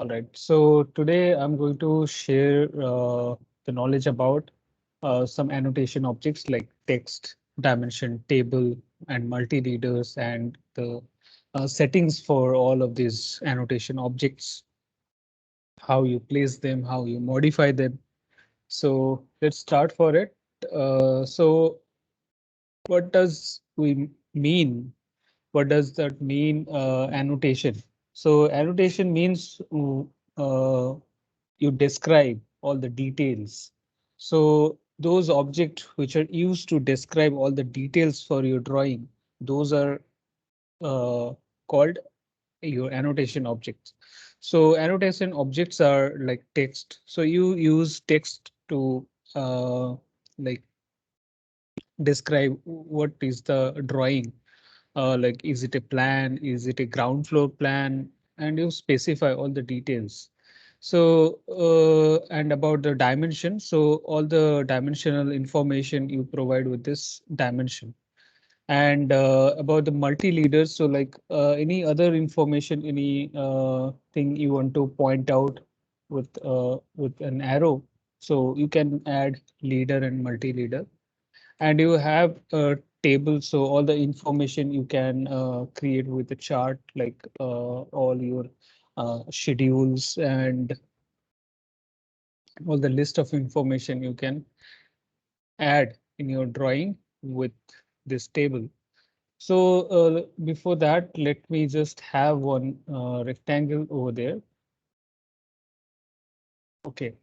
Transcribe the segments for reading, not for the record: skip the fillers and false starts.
All right. So today I'm going to share the knowledge about some annotation objects like text, dimension, table, and multi-leaders, and the settings for all of these annotation objects, how you place them, how you modify them. So let's start for it. So what does we mean? What does that mean? Annotation. So annotation means you describe all the details. So those objects which are used to describe all the details for your drawing, those are called your annotation objects. So annotation objects are like text. So you use text to like describe what is the drawing. Like, is it a plan? Is it a ground floor plan? And you specify all the details. So, and about the dimension, so all the dimensional information you provide with this dimension. And about the multi-leaders, so like any other information, any thing you want to point out with an arrow, so you can add leader and multi-leader. And you have a table, so all the information you can create with the chart, like all your schedules and all the list of information you can add in your drawing with this table. So before that, let me just have one rectangle over there. Okay,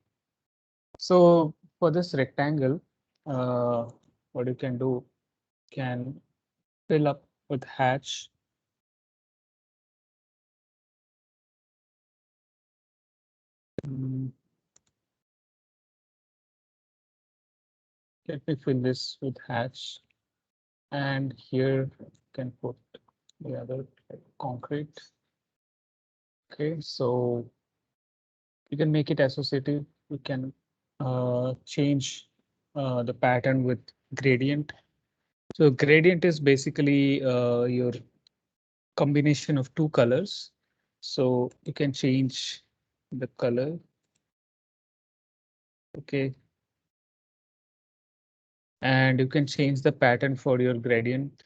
so for this rectangle, what you can do, can fill up with hatch. Mm, Let me fill this with hatch, and here you can put the other, like, concrete. Okay, so you can make it associative. You can change the pattern with gradient. So gradient is basically your combination of two colors. So you can change the color. Okay, and you can change the pattern for your gradient.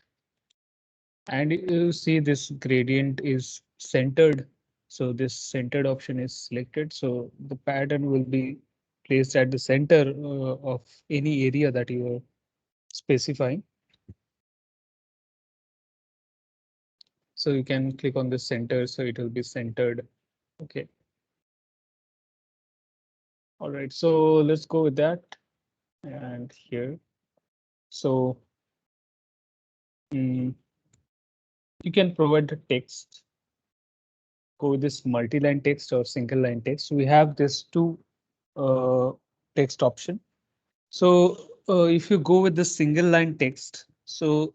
And you see this gradient is centered. So this centered option is selected. So the pattern will be placed at the center of any area that you are specifying. So you can click on the center, so it will be centered. Okay. All right. So let's go with that. And here. So mm, you can provide the text. Go with this multi-line text or single line text. We have this two uh, text option. So if you go with the single line text, so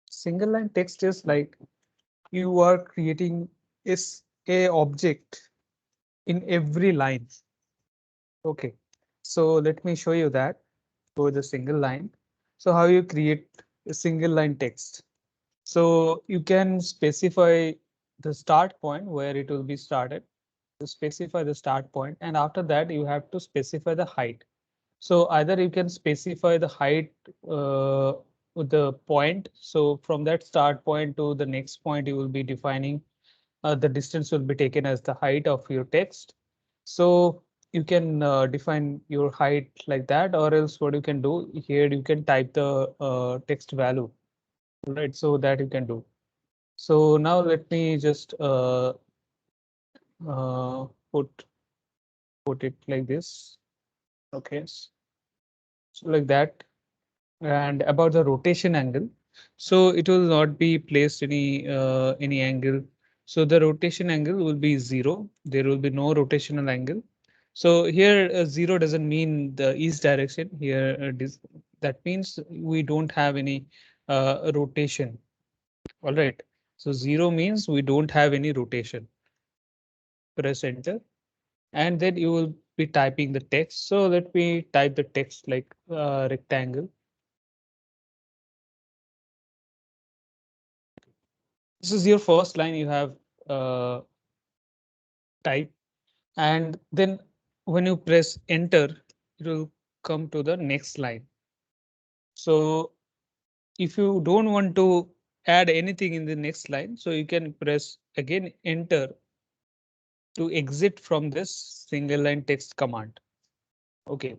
single line text is like you are creating is a object in every line. Okay, so let me show you that. Go with the single line. So how you create a single line text? So you can specify the start point where it will be started. To specify the start point, and after that you have to specify the height. So either you can specify the height with the point. So from that start point to the next point, you will be defining the distance will be taken as the height of your text. So you can define your height like that, or else what you can do here, you can type the text value, right? So that you can do. So now let me just uh, put put it like this. Okay, so like that. And about the rotation angle, so it will not be placed any angle. So the rotation angle will be 0. There will be no rotational angle. So here 0 doesn't mean the east direction. Here that means we don't have any rotation. All right. So 0 means we don't have any rotation. Press enter, and then you will be typing the text. So let me type the text like rectangle. This is your first line you have uh, typed. And then when you press enter, it will come to the next line. So if you don't want to add anything in the next line, so you can press again enter to exit from this single line text command. Okay.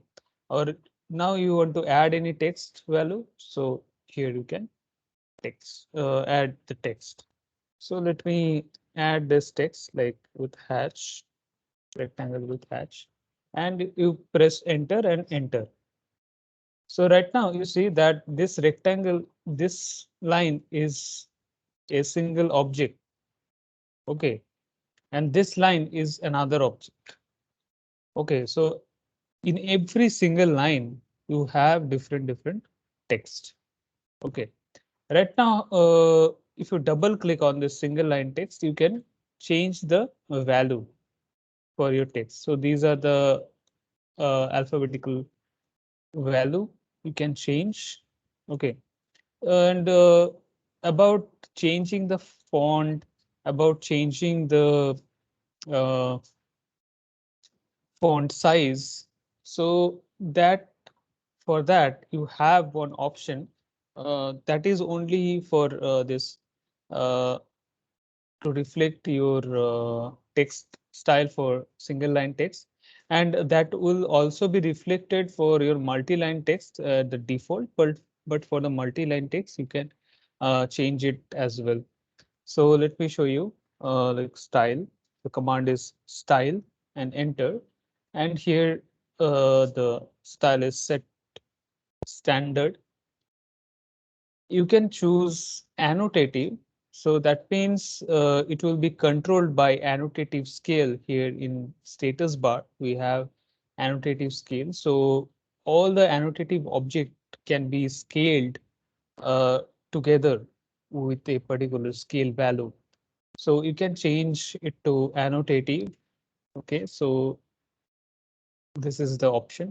Or now you want to add any text value. So here you can add the text. So let me add this text like with hatch, rectangle with hatch, and you press enter and enter. So right now you see that this rectangle, this line is a single object. Okay. And this line is another object. Okay. So in every single line, you have different text. Okay. Right now, if you double click on this single line text, you can change the value for your text. So these are the alphabetical value you can change. Okay. And about changing the font, about changing the uh, font size. So that for that you have one option that is only for this uh, to reflect your text style for single line text, and that will also be reflected for your multi-line text the default, but for the multi-line text you can change it as well. So let me show you like style. The command is style and enter, and here the style is set standard. You can choose annotative. So that means it will be controlled by annotative scale. Here in status bar, we have annotative scale. So all the annotative object can be scaled uh, together with a particular scale value. So you can change it to annotative. Okay, so this is the option.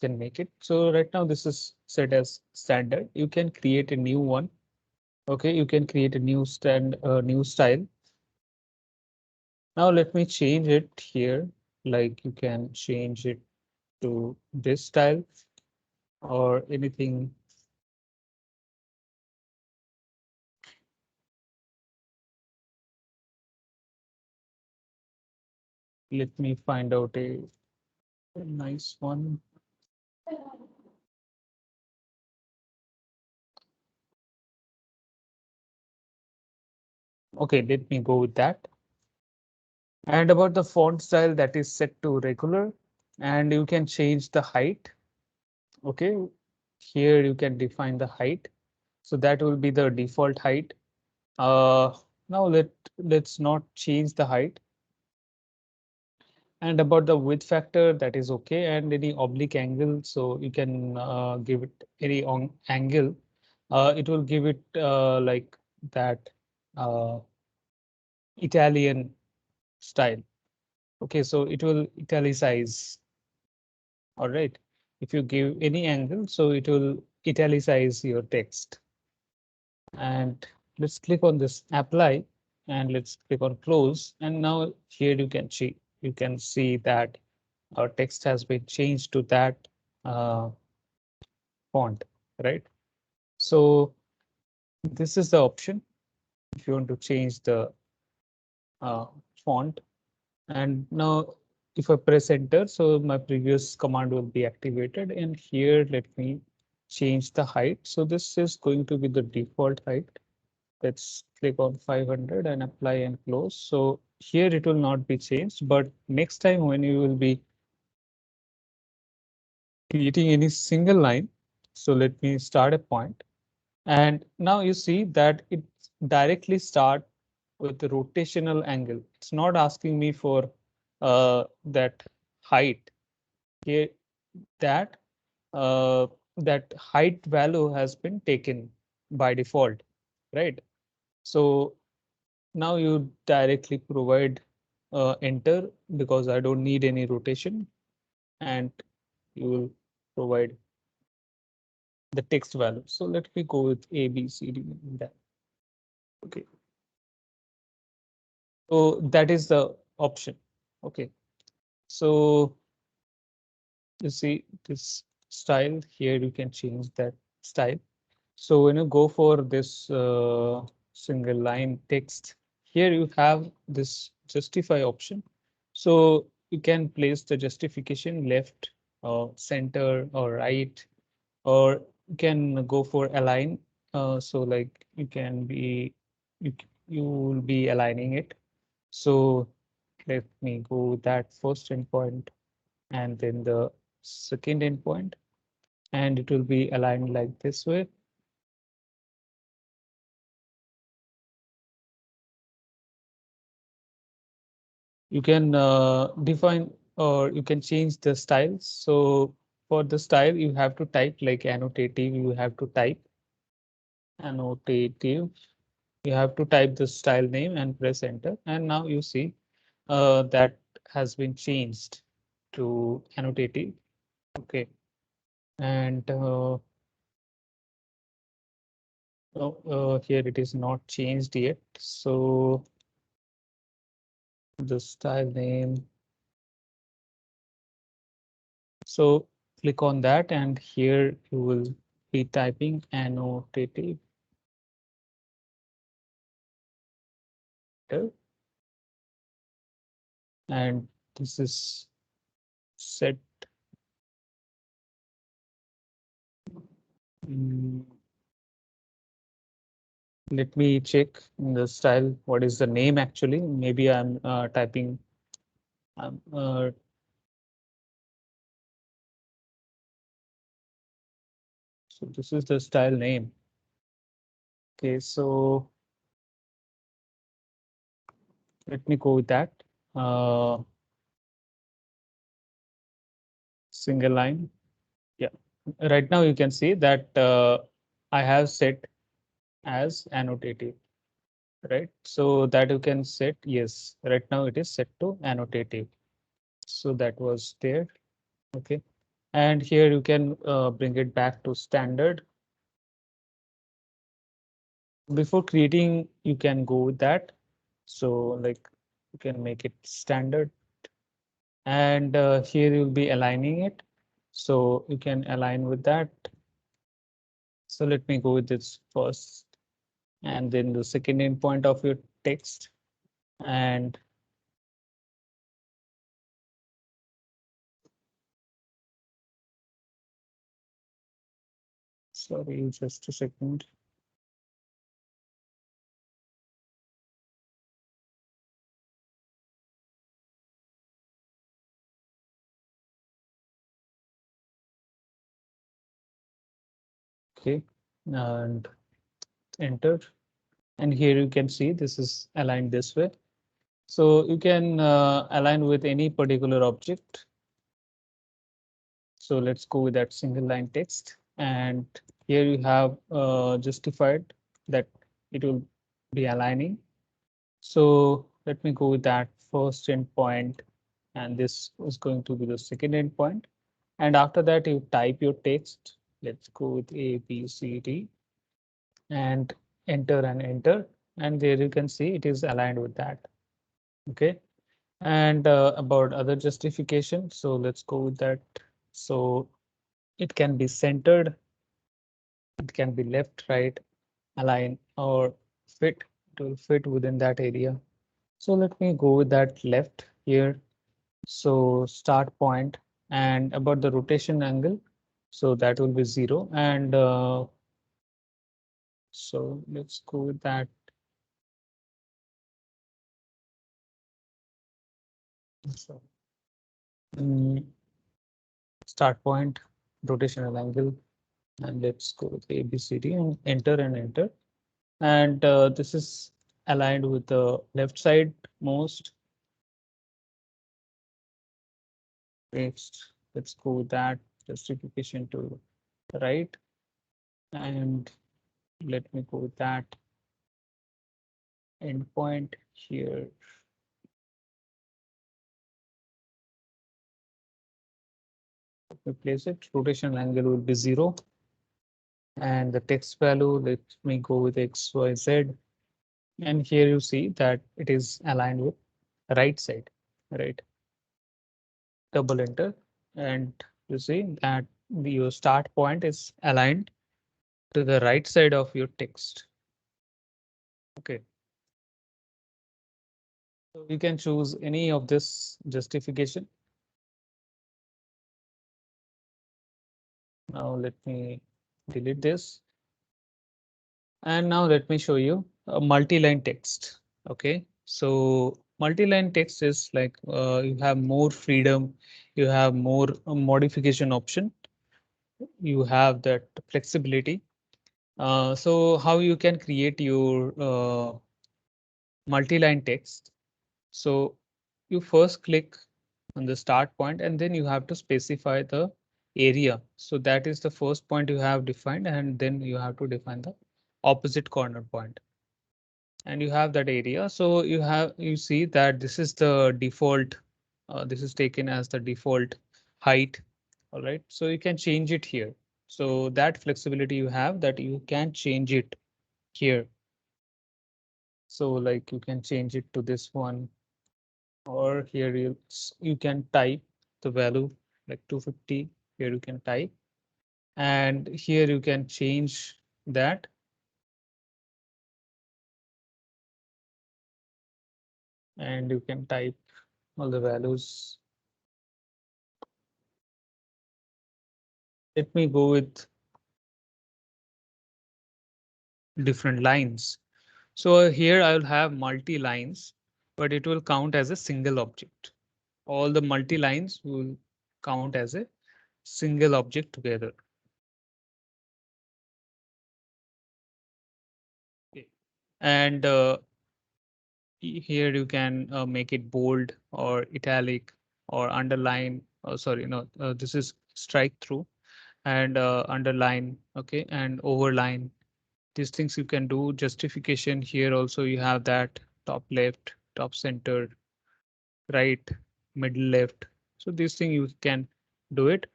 You can make it. So right now this is set as standard. You can create a new one. Okay, you can create a new style. Now let me change it here. Like you can change it to this style or anything. Let me find out a nice one. Okay, let me go with that. And about the font style, that is set to regular, and you can change the height. Okay, here you can define the height. So that will be the default height. Now let's not change the height. And about the width factor, that is okay. And any oblique angle, so you can give it any on angle. It will give it like that uh, Italian style. Okay, so it will italicize. All right. If you give any angle, so it will italicize your text. And let's click on this apply, and let's click on close. And now here you can see that our text has been changed to that uh, font, right? So this is the option if you want to change the uh, font. And now if I press enter, so my previous command will be activated. And here, let me change the height. So this is going to be the default height. Let's click on 500 and apply and close. So here it will not be changed, but next time when you will be creating any single line, so let me start a point. And now you see that it directly start with the rotational angle. It's not asking me for that height here, that that height value has been taken by default, right? So now you directly provide enter because I don't need any rotation, and you will provide the text value. So let me go with A, B, C, D. That. Okay. So that is the option. Okay. So you see this style here, you can change that style. So when you go for this single line text, here you have this justify option. So you can place the justification left or center or right, or you can go for align. So like you can be, you will be aligning it. So let me go that first endpoint and then the second endpoint, and it will be aligned like this way. You can define or you can change the styles. So for the style, you have to type like annotative, you have to type annotative, you have to type the style name and press enter. And now you see that has been changed to annotative. Okay. And here it is not changed yet. So the style name. So click on that and here you will be typing annotative. And this is set. mm, Let me check in the style. What is the name actually? Maybe I'm typing. Um, uh, so this is the style name. Okay, so let me go with that. Uh, Single line. Yeah. Right now you can see that I have set as annotative, right? So that you can set, yes, right now it is set to annotative. So that was there. Okay. And here you can bring it back to standard. Before creating, you can go with that. So like you can make it standard, and here you'll be aligning it. So you can align with that. So let me go with this first, and then the second endpoint of your text. And sorry, just a second. Okay, and enter. And here you can see this is aligned this way. So you can align with any particular object. So let's go with that single line text. And here you have justified that it will be aligning. So let me go with that first endpoint, and this is going to be the second endpoint. And after that, you type your text. Let's go with A, B, C, D, and enter and enter. And there you can see it is aligned with that. Okay. And about other justification. So let's go with that. So it can be centered, it can be left, right, align, or fit. It will fit within that area. So let me go with that left here. So start point, and about the rotation angle. So that will be 0. And so let's go with that. So, mm, start point, rotational angle, and let's go with ABCD and enter and enter. And this is aligned with the left side most. Next, let's go with that justification to the right, and let me go with that endpoint here. Let me place it. Rotation angle will be 0, and the text value, let me go with XYZ. And here you see that it is aligned with right side, right? double enter, and you see that your start point is aligned to the right side of your text. Okay. So you can choose any of this justification. Now let me delete this. And now let me show you a multi-line text. Okay, so multi-line text is like you have more freedom, you have more modification option, you have that flexibility. So how you can create your multi-line text? So you first click on the start point and then you have to specify the area. So that is the first point you have defined, and then you have to define the opposite corner point. And you have that area. So you see that this is the default. This is taken as the default height. All right. So you can change it here. So that flexibility you have, that you can change it here. So like you can change it to this one, or here you can type the value like 250. Here you can type, and here you can change that. And you can type all the values. Let me go with different lines. So here I will have multi lines, but it will count as a single object. All the multi lines will count as a single object together. Okay. And here you can make it bold or italic or underline. Oh, sorry, no, this is strike through and underline. Okay, and overline. These things you can do. Justification here also you have that top left, top center, right, middle left. So this thing you can do it.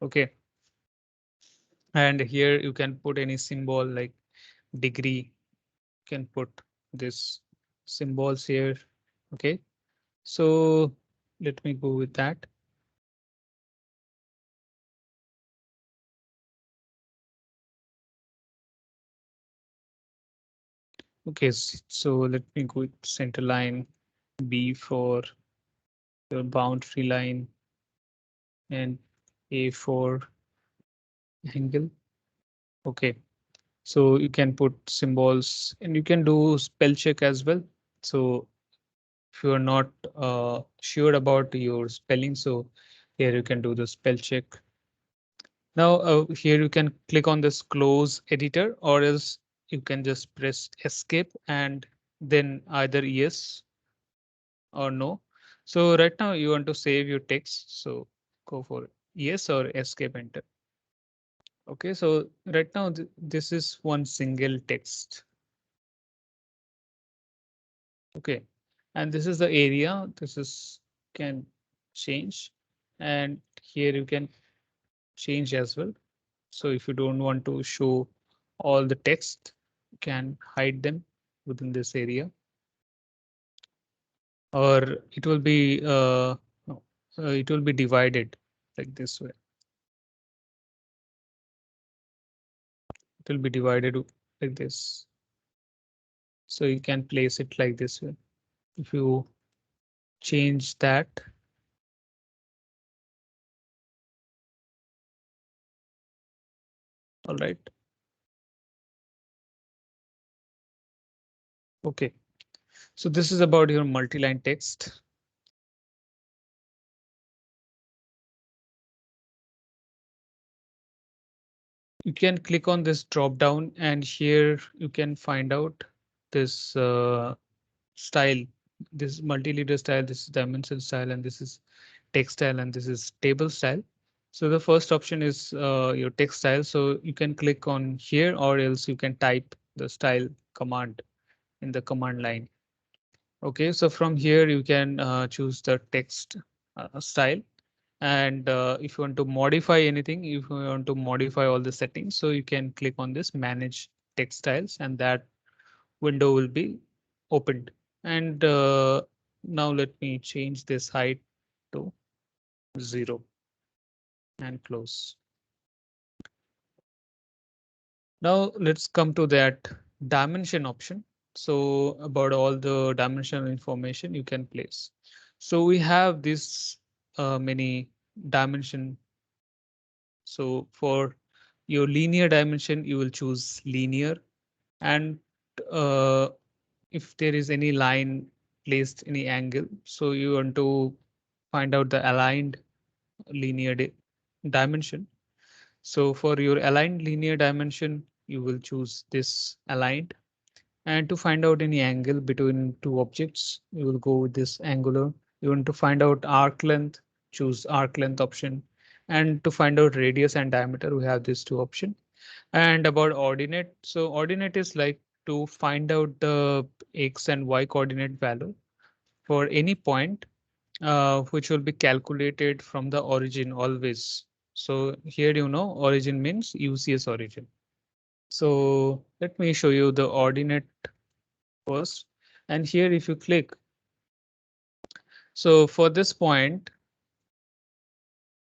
Okay. And here you can put any symbol like degree. You can put this symbols here. Okay. So let me go with that. Okay, so let me go with center line B for your boundary line and A for angle. Okay. So you can put symbols and you can do spell check as well. So if you are not sure about your spelling, so here you can do the spell check. Now here you can click on this close editor, or else you can just press escape and then either yes or no. So right now you want to save your text, so go for yes or escape enter. Okay, so right now this is one single text. Okay, and this is the area. This is can change, and here you can change as well. So if you don't want to show all the text, you can hide them within this area, or it will be no, it will be divided like this way. It will be divided like this. So you can place it like this way. If you change that, all right. Okay, so this is about your multi-line text. You can click on this drop down, and here you can find out this style. This multi-leader style, this is dimension style, and this is text style, and this is table style. So the first option is your text style. So you can click on here, or else you can type the style command in the command line. Okay, so from here you can choose the text style. And if you want to modify anything, if you want to modify all the settings, so you can click on this manage text styles, and that window will be opened. And now let me change this height to 0 and close. Now let's come to that dimension option. So about all the dimensional information you can place. So we have this many dimension. So for your linear dimension, you will choose linear, and uh, if there is any line placed any angle, so you want to find out the aligned linear dimension. So for your aligned linear dimension, you will choose this aligned. And to find out any angle between two objects, you will go with this angular. You want to find out arc length, choose arc length option. And to find out radius and diameter, we have these two options. And about ordinate, so ordinate is like to find out the x and y coordinate value for any point, which will be calculated from the origin always. So here, origin means UCS origin. So let me show you the ordinate first. And here, if you click, so for this point,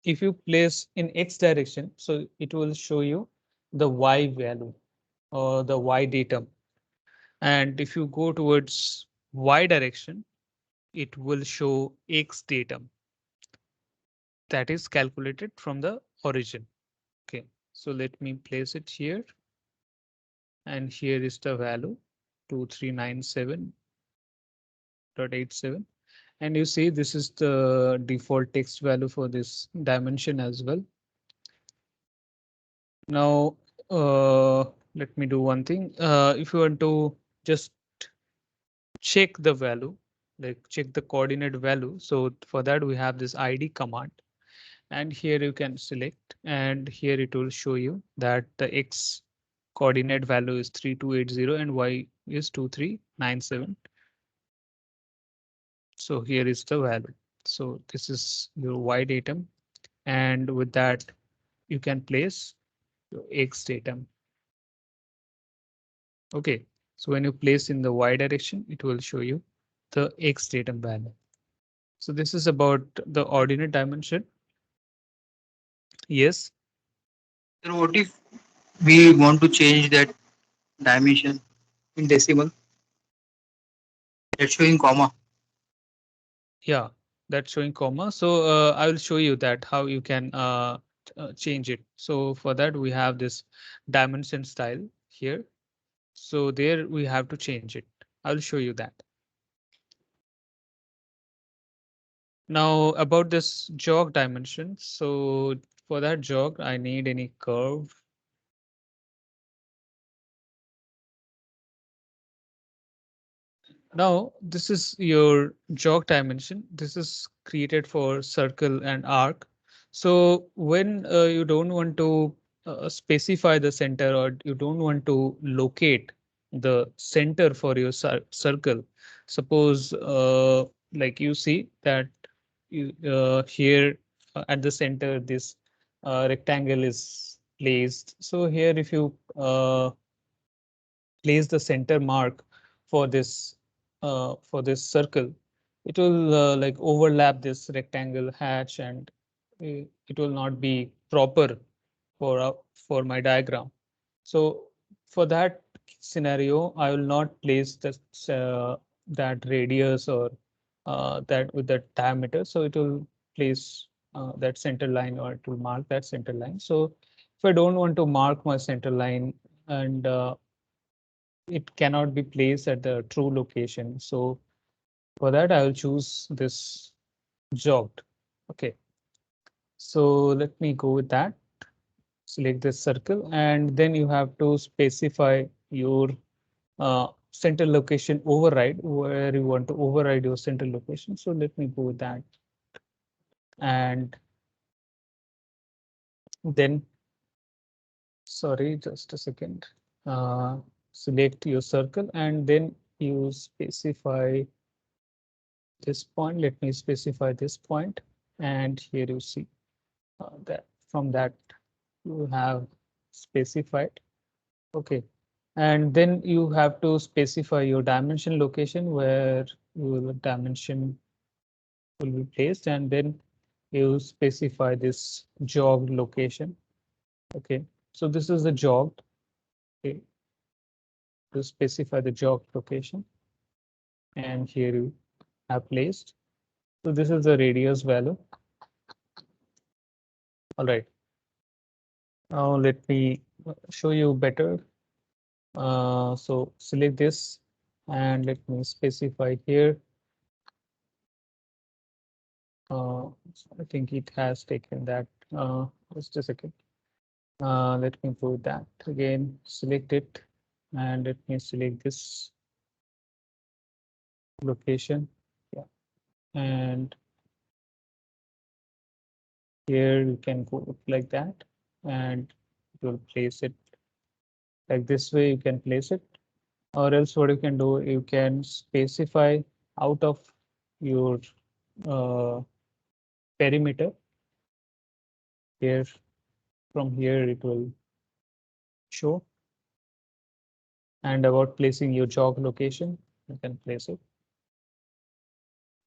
if you place in X direction, so it will show you the Y value or the Y datum. And if you go towards Y direction, it will show X datum that is calculated from the origin. Okay, so let me place it here. And here is the value 2397.87. And you see this is the default text value for this dimension as well. Now, let me do one thing. If you want to just check the value, like check the coordinate value. So for that, we have this ID command. And here you can select, and here it will show you that the X coordinate value is 3280 and Y is 2397. So here is the value. So this is your Y datum. And with that, you can place your X datum. Okay, so when you place in the Y direction, it will show you the X datum value. So this is about the ordinate dimension. Yes. So what if we want to change that dimension in decimal? That's showing comma. Yeah, that's showing comma. So I will show you that how you can change it. So for that, we have this dimension style here. So there we have to change it. I'll show you that. Now about this jog dimension. So for that jog, I need any curve. Now this is your jog dimension. This is created for circle and arc. So when you don't want to specify the center, or you don't want to locate the center for your circle, suppose like you see that here at the center this rectangle is placed. So here if you place the center mark for this circle, it will like overlap this rectangle hatch, and it will not be proper for my diagram. So for that scenario, I will not place this that radius or that with the diameter. So it will place that center line, or it will mark that center line. So if I don't want to mark my center line, and it cannot be placed at the true location. So for that, I will choose this jogged. Okay, so let me go with that. Select this circle, and then you have to specify your center location override, where you want to override your center location. So let me go with that. And then, sorry, just a second. Uh, Select your circle, and then you specify this point. Let me specify this point, and here you see that from that you have specified. Okay, and then you have to specify your dimension location where your dimension will be placed, and then you specify this jog location. Okay, so this is the jog. Okay, to specify the jog location, and here you have placed. So this is the radius value. All right. Now let me show you better. So select this and let me specify here. I think it has taken that. Just a second. Let me do that again. Select it and let me select this location. Yeah, and here you can go like that, and it will place it like this way. You can place it, or else what you can do, you can specify out of your uh, perimeter. Here, from here it will show, and about placing your jog location, you can place it.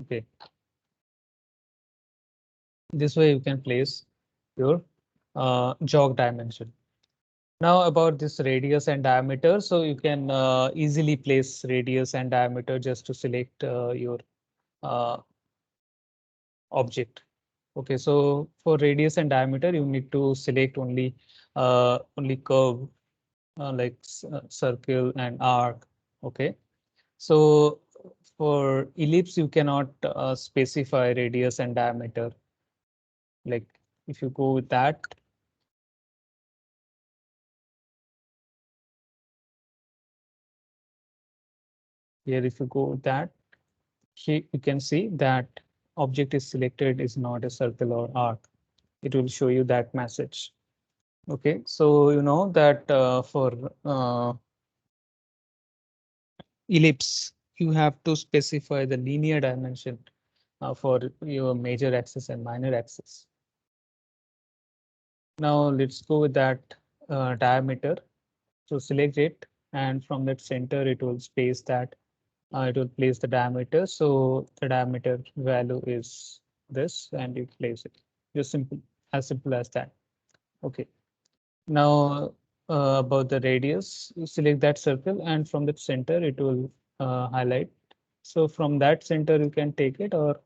Okay, this way you can place your jog dimension. Now about this radius and diameter, so you can easily place radius and diameter just to select your uh, object. Okay, so for radius and diameter, you need to select only curve like circle and arc. Okay, so for ellipse, you cannot specify radius and diameter. Like if you go with that, here if you go with that, here you can see that object is selected is not a circle or arc. It will show you that message. Okay, so you know that for ellipse, you have to specify the linear dimension for your major axis and minor axis. Now let's go with that diameter. So select it, and from that center, it will space that it will place the diameter. So the diameter value is this, and you place it. Just simple as that. Okay. Now about the radius, you select that circle, and from the center, it will highlight. So from that center, you can take it, or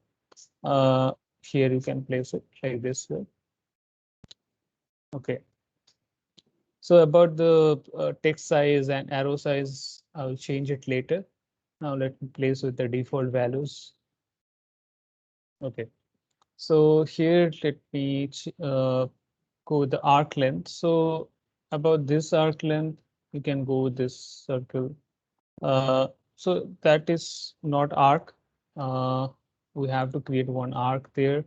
uh, here you can place it like this way. Okay. So about the text size and arrow size, I will change it later. Now let me place with the default values. Okay. So here, let me go with the arc length. So about this arc length, you can go with this circle. So that is not arc. Uh, we have to create one arc there.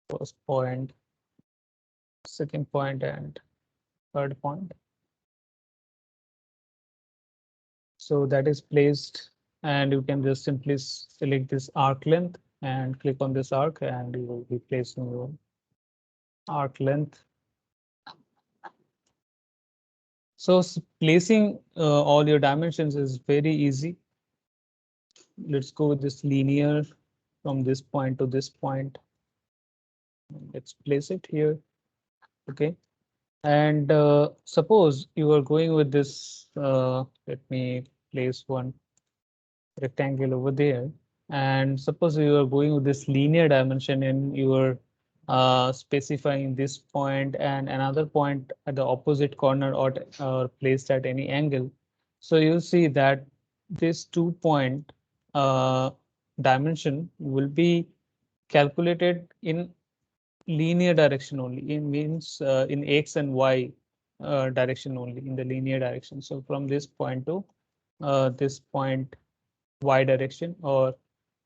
First point, second point, and third point. So that is placed, and you can just simply select this arc length and click on this arc, and you will be placing your arc length. So placing all your dimensions is very easy. Let's go with this linear from this point to this point. Let's place it here. Okay. And suppose you are going with this, let me place one rectangle over there. And suppose you are going with this linear dimension and you are specifying this point and another point at the opposite corner, or placed at any angle. So you'll see that this 2 point uh, dimension will be calculated in linear direction only. It means in X and Y direction only, in the linear direction. So from this point to this point Y direction, or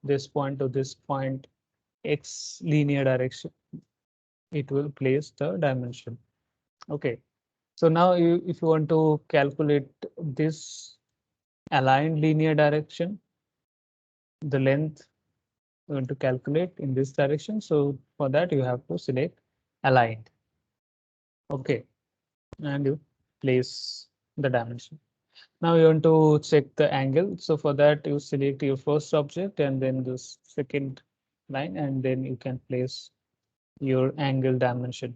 this point to this point X linear direction, it will place the dimension. Okay. So now if you want to calculate this aligned linear direction, the length you want to calculate in this direction. So for that, you have to select aligned. Okay. And you place the dimension. Now you want to check the angle. So for that, you select your first object and then this second line, and then you can place your angle dimension.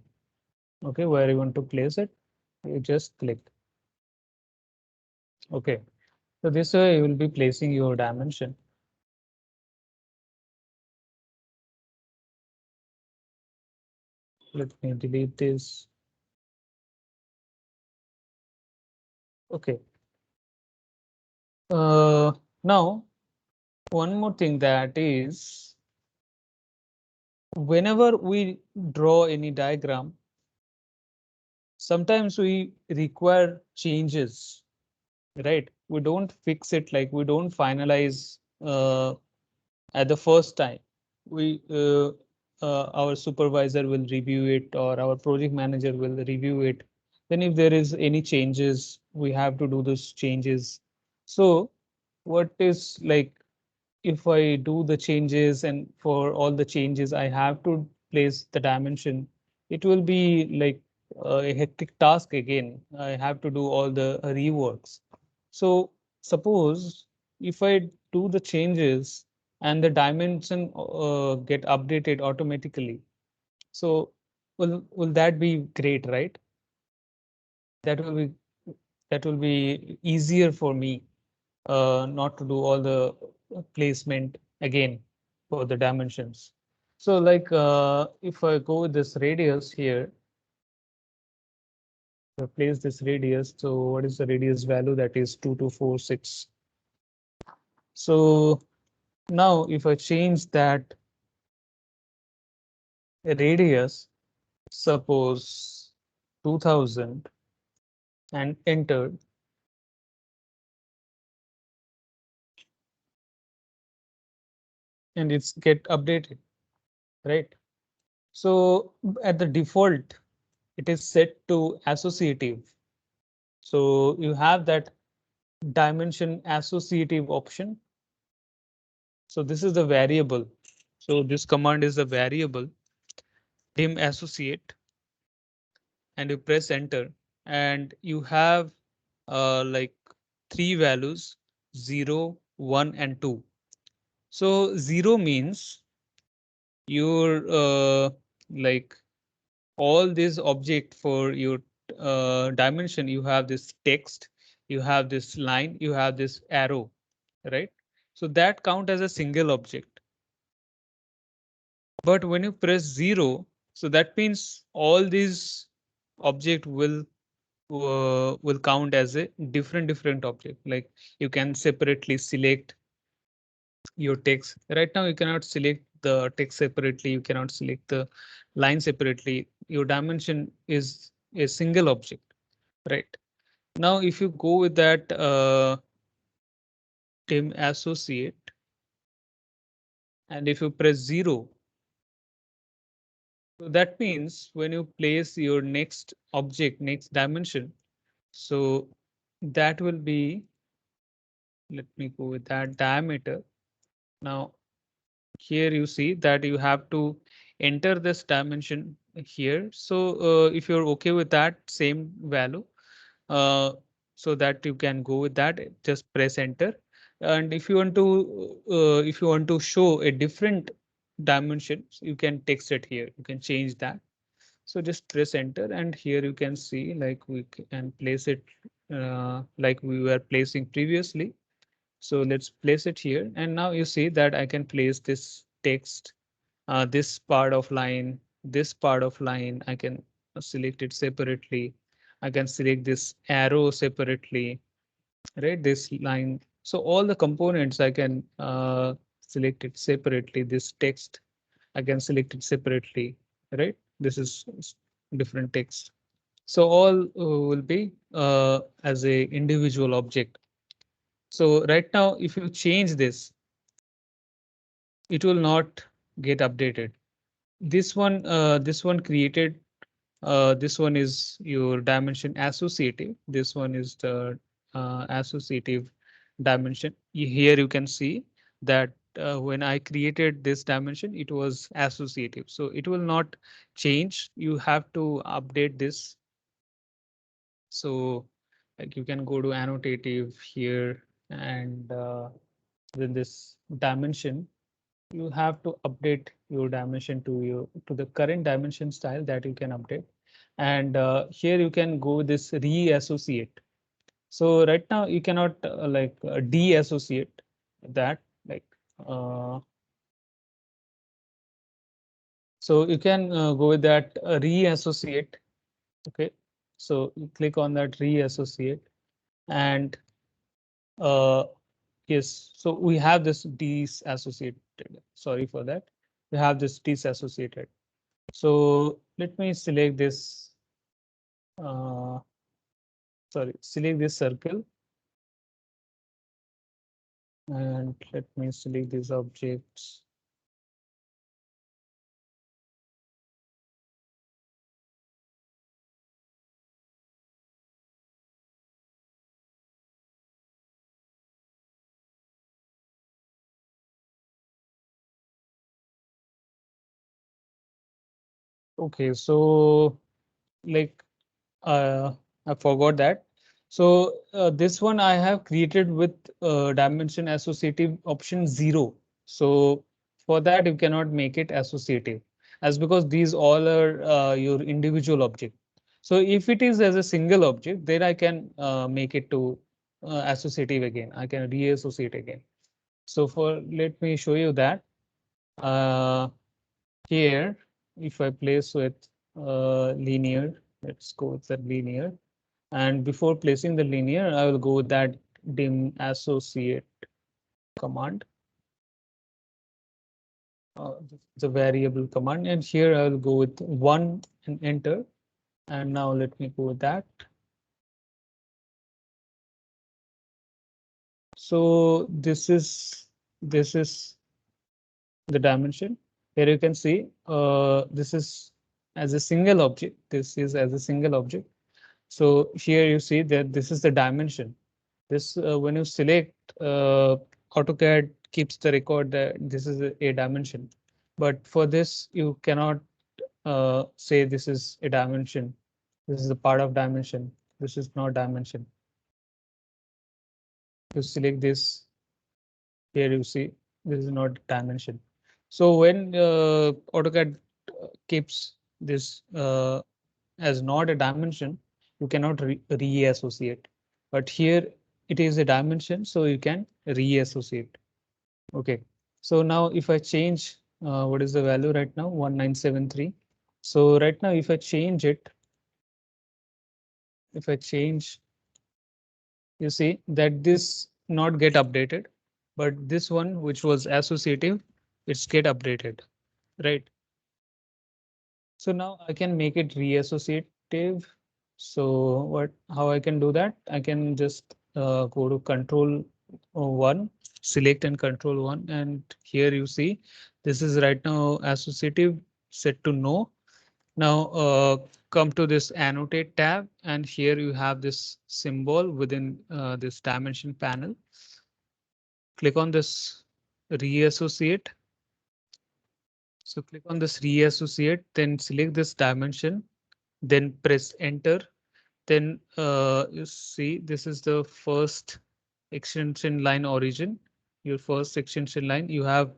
Okay, where you want to place it, you just click. Okay, so this way you will be placing your dimension. Let me delete this. Okay. Now one more thing, that is, whenever we draw any diagram, sometimes we require changes, right? We don't fix it, like we don't finalize at the first time. We our supervisor will review it, or our project manager will review it. Then if there is any changes, we have to do those changes. So what is like, if I do the changes, and for all the changes I have to place the dimension, it will be like a hectic task again. I have to do all the reworks. So suppose if I do the changes and the dimension get updated automatically, so will that be great, right? That will be, that will be easier for me, not to do all the placement again for the dimensions. So like if I go with this radius here, place this radius. So what is the radius value? That is 2246. So now if I change that radius, suppose 2000, and enter, and it's get updated, right? So at the default, it is set to associative. So you have that dimension associative option. So this is the variable. So this command is the variable dim associate, and you press enter, and you have like three values: 0, 1, and 2. So 0 means your like all this object for your dimension. You have this text, you have this line, you have this arrow, right? So that count as a single object. But when you press 0, so that means all these object will count as a different object. Like you can separately select your text. Right now you cannot select the text separately, you cannot select the line separately. Your dimension is a single object, right? Now if you go with that dim associate, and if you press 0, so that means when you place your next object, next dimension, so that will be, let me go with that diameter. Now here you see that you have to enter this dimension here. So if you're okay with that same value, uh, so that you can go with that, just press enter. And if you want to show a different dimension, you can text it here, you can change that. So just press enter, and here you can see like we can place it like we were placing previously. So let's place it here, and now you see that I can place this text, this part of line, this part of line. I can select it separately. I can select this arrow separately, right? This line. So all the components I can select it separately. This text, I can select it separately, right? This is different text. So all will be as a individual object. So right now, if you change this, it will not get updated. This one created. This one is your dimension associative. This one is the associative dimension. Here you can see that when I created this dimension, it was associative. So it will not change. You have to update this. So like you can go to annotative here, and then this dimension. you have to update your dimension to the current dimension style that you can update. And here you can go this reassociate. So right now you cannot deassociate that, like uh, so you can go with that reassociate. Okay, so you click on that reassociate, and uh, yes, so we have this disassociated. Sorry for that. We have this disassociated. So let me select this. Uh, Sorry, select this circle, and let me select these objects. Okay, so like I forgot that. So this one I have created with dimension associative option 0. So for that you cannot make it associative, as because these all are your individual object. So if it is as a single object, then I can make it to associative again. I can reassociate again. So for let me show you that. Uh, Here, if I place with linear, let's go with the linear. And before placing the linear, I will go with that dim associate command, the variable command. And here I will go with 1 and enter. And now let me go with that. So this is the dimension. Here you can see this is as a single object. This is as a single object. So here you see that this is the dimension. This when you select AutoCAD keeps the record that this is a dimension. But for this, you cannot say this is a dimension. This is a part of dimension. This is not dimension. You select this, here you see this is not dimension. So when AutoCAD keeps this as not a dimension, you cannot reassociate. But here it is a dimension, so you can reassociate. Okay, so now if I change what is the value right now, 1973. So right now if I change it, if I change, you see that this not get updated, but this one which was associative, it's get updated, right? So now I can make it reassociative. So how I can do that? I can just go to control one, select and control one. And here you see, this is right now associative set to no. Now come to this annotate tab, and here you have this symbol within this dimension panel. Click on this reassociate. So click on this reassociate, then select this dimension, then press enter. Then you see this is the first extension line origin, your first extension line. You have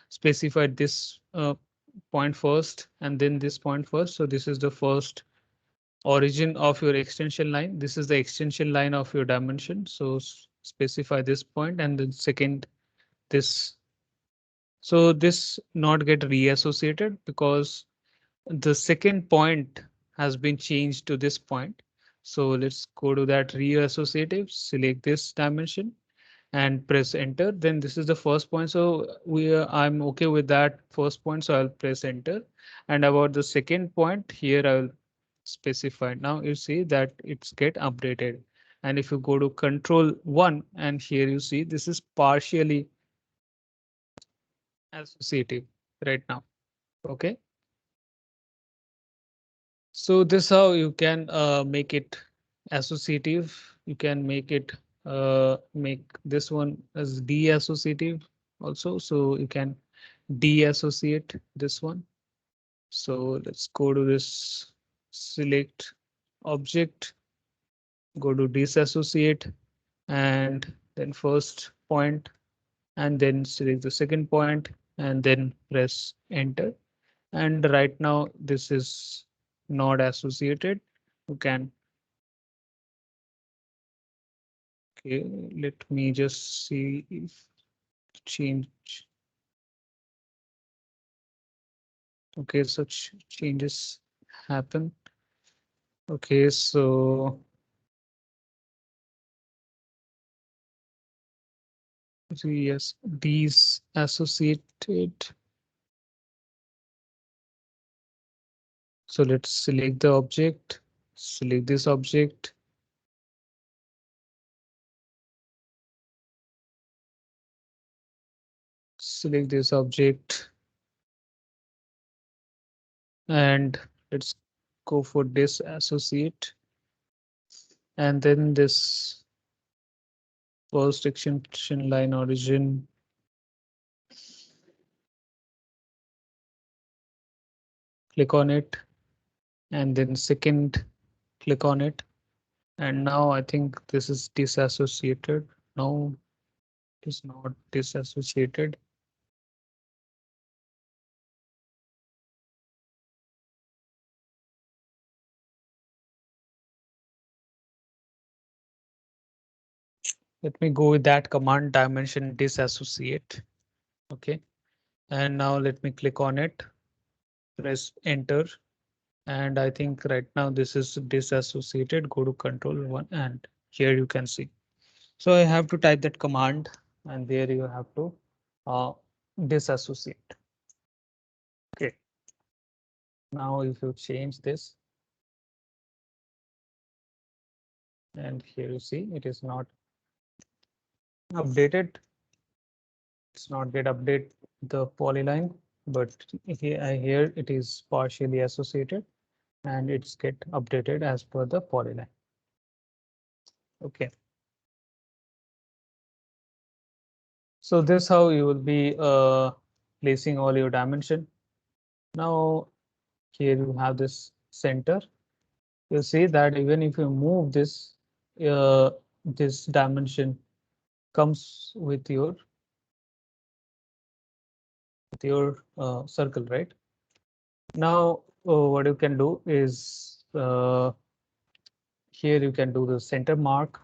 specified this point first and then this point first. So this is the first origin of your extension line. This is the extension line of your dimension. So specify this point and then second this. So this not get reassociated because the second point has been changed to this point. So let's go to that reassociative, select this dimension and press enter. Then this is the first point. So I'm okay with that first point. So I'll press enter. And about the second point here, I will specify. Now you see that it's get updated. And if you go to control one, and here you see this is partially associative right now. Okay. So this how you can make it associative. You can make it make this one as de-associative also. So you can de-associate this one. So let's go to this select object, go to disassociate, and then first point. and then select the second point and then press enter. And right now this is not associated. You can, okay, let me just see if change. Okay, such changes happen. Okay, so yes, these associated. So let's select the object, select this object, select this object, and let's go for this associate. And then this first extension line origin, click on it, and then second, click on it. And now I think this is disassociated. No, it is not disassociated. Let me go with that command dimension disassociate. Okay. And now let me click on it, press enter. And I think right now this is disassociated. Go to control 1 and here you can see. So I have to type that command and there you have to uh, disassociate. Okay. Now if you change this and here you see it is not updated. It's not get update the polyline, but here I hear it is partially associated and it's get updated as per the polyline. Okay. So this how you will be placing all your dimension. Now here you have this center. You see that even if you move this, this dimension comes with your circle, right? Now what you can do is here you can do the center mark.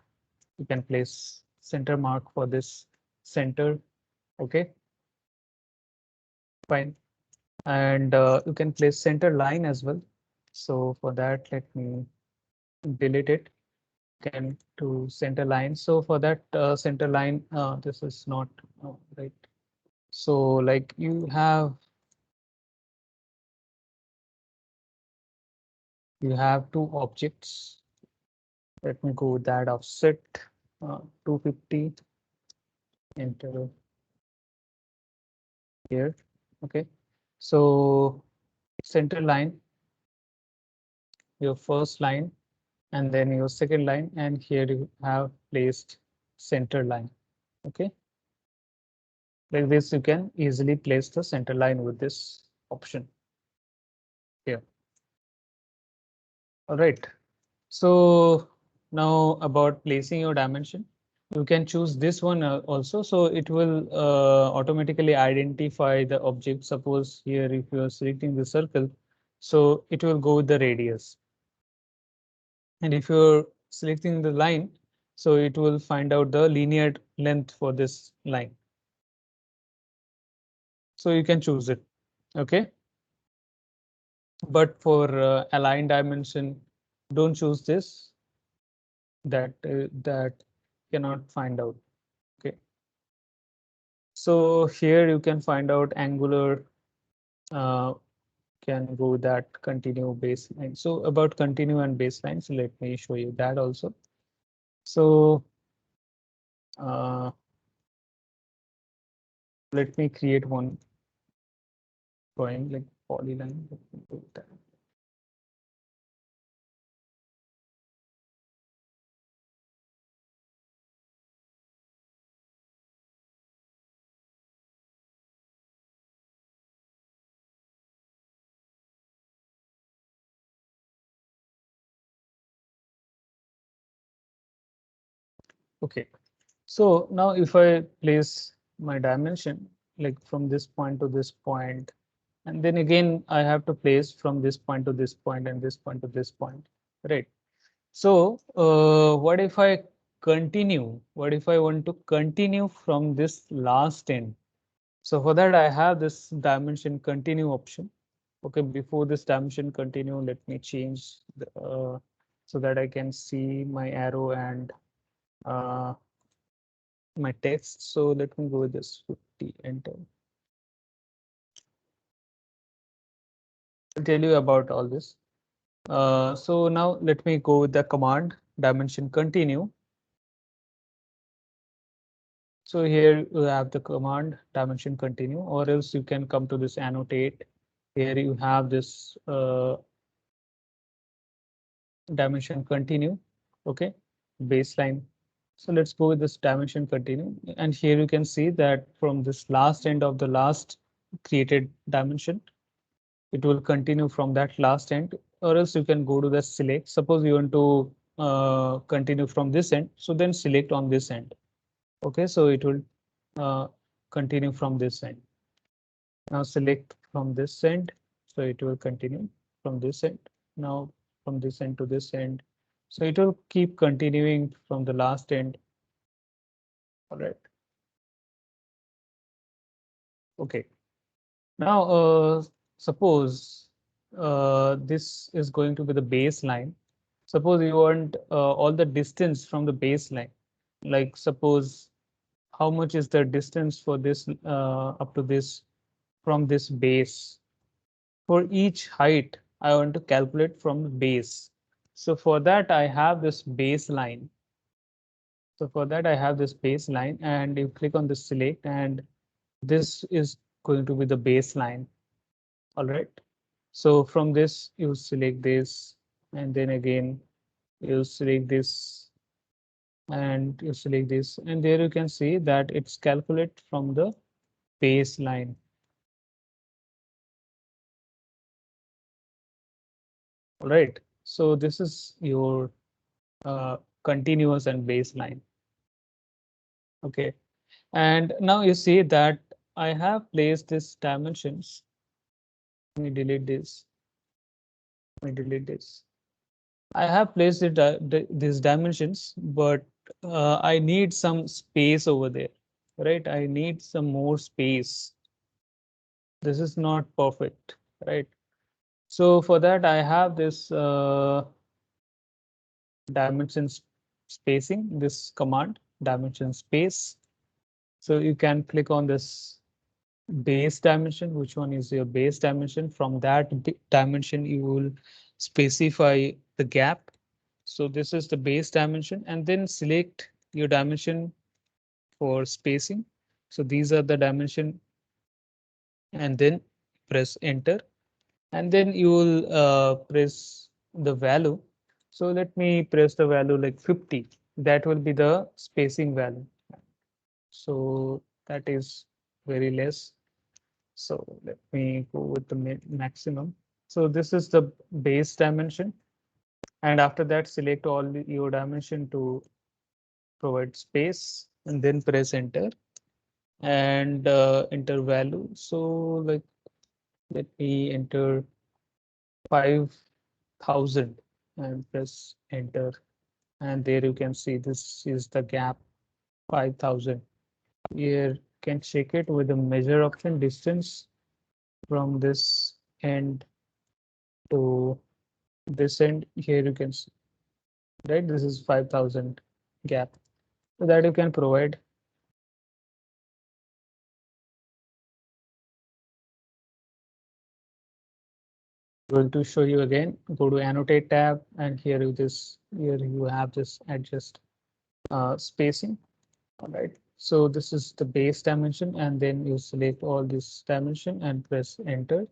You can place center mark for this center. Okay, fine. And you can place center line as well. So for that, let me delete it. Can to center line. So for that center line, this is not right. So like you have two objects. Let me go with that offset 250. Enter here. Okay. So center line, your first line, and then your second line, and here you have placed center line. Okay. Like this, you can easily place the center line with this option here. All right. So now about placing your dimension, you can choose this one also. So it will automatically identify the object. Suppose here, if you are selecting the circle, so it will go with the radius. And if you're selecting the line, so it will find out the linear length for this line. So you can choose it. Okay. But for align dimension, don't choose this. That cannot find out. Okay. So here you can find out angular, uh, can go that continue baseline. So about continue and baseline, so let me show you that also. So uh, let me create one drawing like polyline. Let me do that. Okay. So now if I place my dimension, like from this point to this point, and then again I have to place from this point to this point and this point to this point, right? So what if I continue? What if I want to continue from this last end? So for that I have this dimension continue option. Okay, before this dimension continue, let me change so that I can see my arrow and uh, my text. So let me go with this 50, enter. I'll tell you about all this. So now let me go with the command dimension continue. So here you have the command dimension continue, or else you can come to this annotate. Here you have this dimension continue. Okay, baseline. So let's go with this dimension continue. And here you can see that from this last end of the last created dimension, it will continue from that last end, or else you can go to the select. Suppose you want to continue from this end, so then select on this end. Okay, so it will continue from this end. Now select from this end, so it will continue from this end. Now from this end to this end, so it will keep continuing from the last end. All right. Okay. Now suppose this is going to be the baseline. Suppose you want all the distance from the baseline. Like suppose how much is the distance for this up to this from this base. For each height, I want to calculate from the base. So for that, I have this baseline. So for that, I have this baseline, and you click on the select, and this is going to be the baseline. All right. So from this, you select this, and then again, you select this, and you select this, and there you can see that it's calculate from the baseline. All right. So this is your continuous and baseline. Okay. And now you see that I have placed these dimensions. Let me delete this. Let me delete this. I have placed these dimensions, but I need some space over there, right? I need some more space. This is not perfect, right? So for that, I have this dimensions spacing, this command, dimension space. So you can click on this base dimension, which one is your base dimension. From that dimension, you will specify the gap. So this is the base dimension, and then select your dimension for spacing. So these are the dimension, and then press enter, and then you will press the value. So let me press the value like 50. That will be the spacing value. So that is very less. So let me go with the maximum. So this is the base dimension. And after that, select all your dimension to provide space, and then press enter and enter value. So like, let me enter 5,000 and press enter. And there you can see this is the gap 5,000. Here you can check it with the measure option, distance from this end to this end. Here you can see, right? This is 5,000 gap. So that you can provide. Going to show you again. Go to annotate tab, and here you have this adjust spacing. All right. So this is the base dimension, and then you select all this dimension and press enter.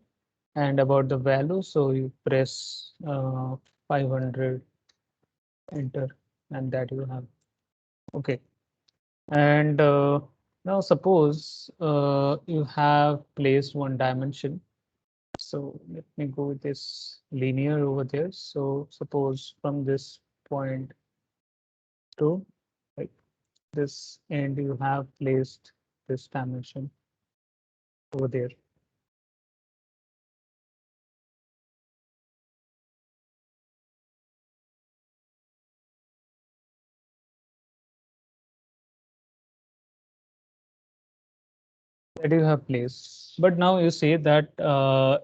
And about the value, so you press 500, enter, and that you have. Okay. And now suppose you have placed one dimension. So let me go with this linear over there. So suppose from this point to like this end you have placed this dimension over there. That you have placed. But now you say that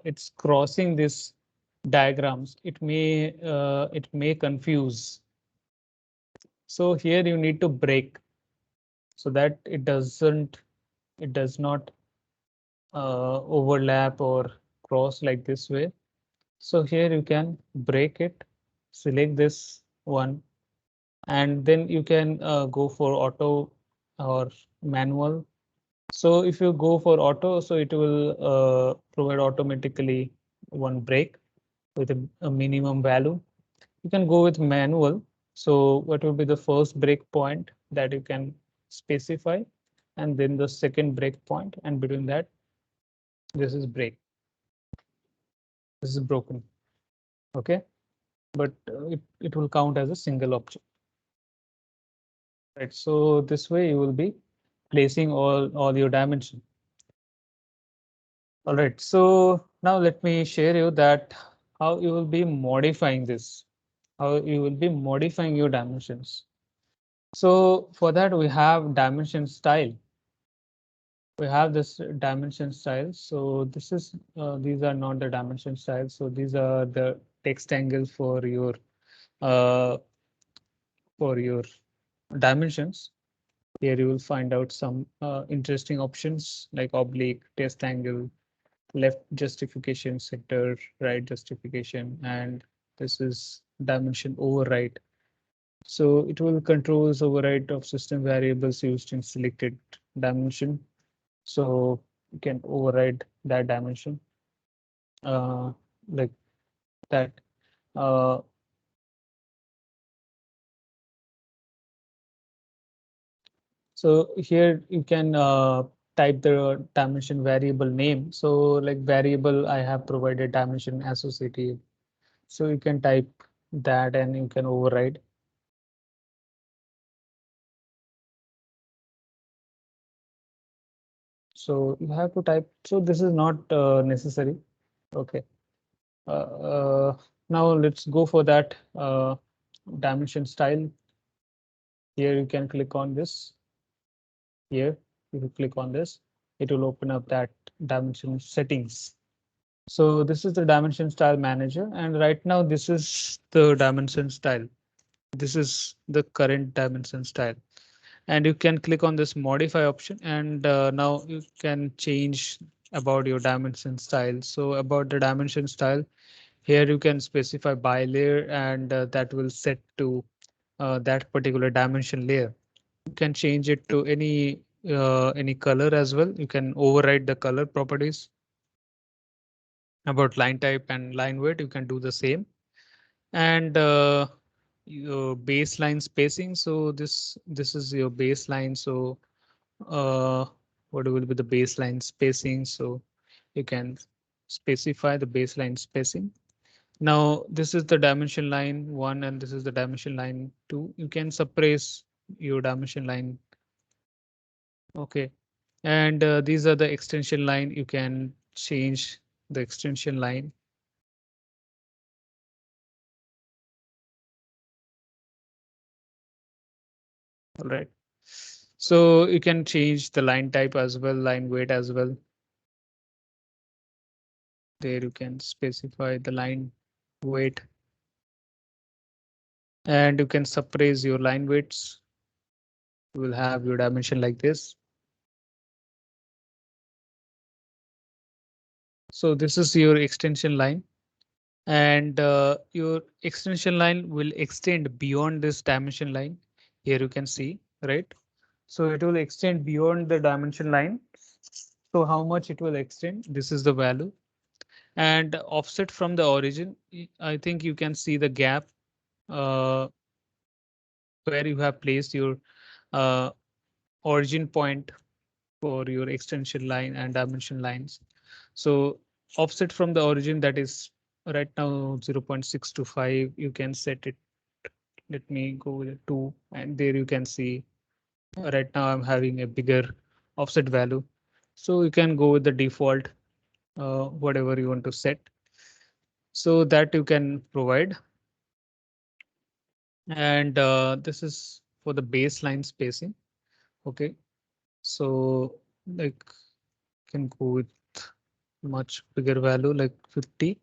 it's crossing this diagrams. It may confuse. So here you need to break so that it does not overlap or cross like this way. So here you can break it, select this one, and then you can go for auto or manual. So if you go for auto, so it will provide automatically one break with a minimum value. You can go with manual. So what will be the first break point that you can specify, and then the second break point, and between that, this is break. This is broken. Okay, but it will count as a single object. Right. So this way you will be placing all your dimension. All right. So now let me share you that how you will be modifying this, how you will be modifying your dimensions. So for that we have dimension style. We have this dimension style. So this is these are not the dimension styles. So these are the text angles uh, for your dimensions. Here you will find out some interesting options like oblique, test angle, left justification sector, right justification, and this is dimension override. So it will controls override of system variables used in selected dimension. So you can override that dimension like that. Uh, so here you can type the dimension variable name. So like variable, I have provided dimension associative. So you can type that and you can override. So you have to type. So this is not necessary. Okay. Now let's go for that dimension style. Here you can click on this. Here, if you click on this, it will open up that dimension settings. So this is the dimension style manager. And right now, this is the dimension style. This is the current dimension style. And you can click on this modify option. And now you can change about your dimension style. So about the dimension style, here you can specify by layer and that will set to that particular dimension layer. You can change it to any color as well. You can override the color properties. About line type and line weight, you can do the same. And your baseline spacing. So this is your baseline. So uh, what will be the baseline spacing? So you can specify the baseline spacing. Now this is the dimension line 1 and this is the dimension line 2. You can suppress your dimension line. Okay. And these are the extension line. You can change the extension line. All right. So you can change the line type as well, line weight as well. There you can specify the line weight and you can suppress your line weights. You will have your dimension like this. So this is your extension line. And your extension line will extend beyond this dimension line. Here you can see, right? So it will extend beyond the dimension line. So how much it will extend? This is the value. And offset from the origin, I think you can see the gap uh, where you have placed your uh, origin point for your extension line and dimension lines. So offset from the origin, that is right now 0.625. You can set it. Let me go with a 2, and there you can see right now I'm having a bigger offset value. So you can go with the default, whatever you want to set. So that you can provide. And this is for the baseline spacing. Okay. So like can go with much bigger value like 50.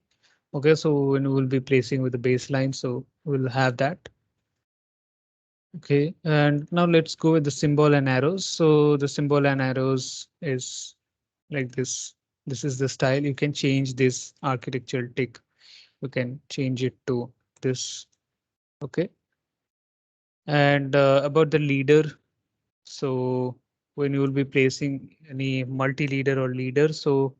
Okay. So when we will be placing with the baseline, so we'll have that. Okay, and now let's go with the symbol and arrows. So the symbol and arrows is like this. This is the style. You can change this architectural tick. You can change it to this. Okay, and about the leader. So when you will be placing any multi-leader or leader, so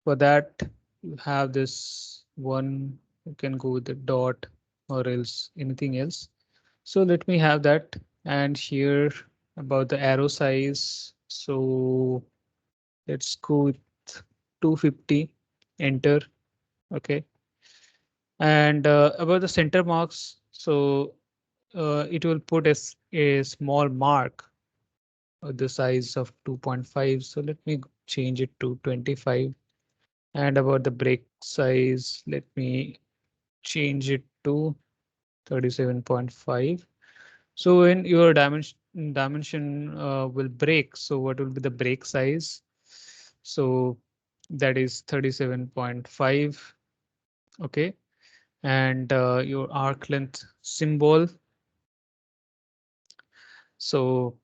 for that you have this one. You can go with the dot or else anything else. So let me have that. And here about the arrow size. So let's go with 250, enter. Okay. And about the center marks. So it will put a small mark the size of 2.5. So let me change it to 25. And about the break size, let me change it to 37.5. So when your dimension will break, so what will be the break size? So that is 37.5. Okay. And your arc length symbol. So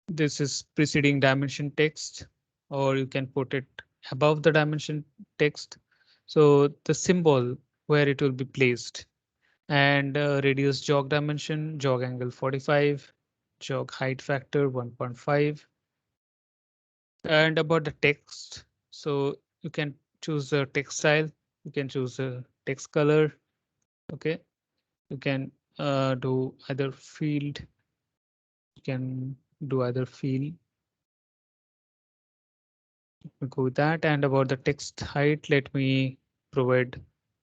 this is preceding dimension text, or you can put it above the dimension text. So the symbol where it will be placed. And radius jog dimension, jog angle 45, jog height factor 1.5. And about the text, so you can choose the text style, you can choose the text color. Okay, you can do either field, you can do either field, go with that. And about the text height, let me provide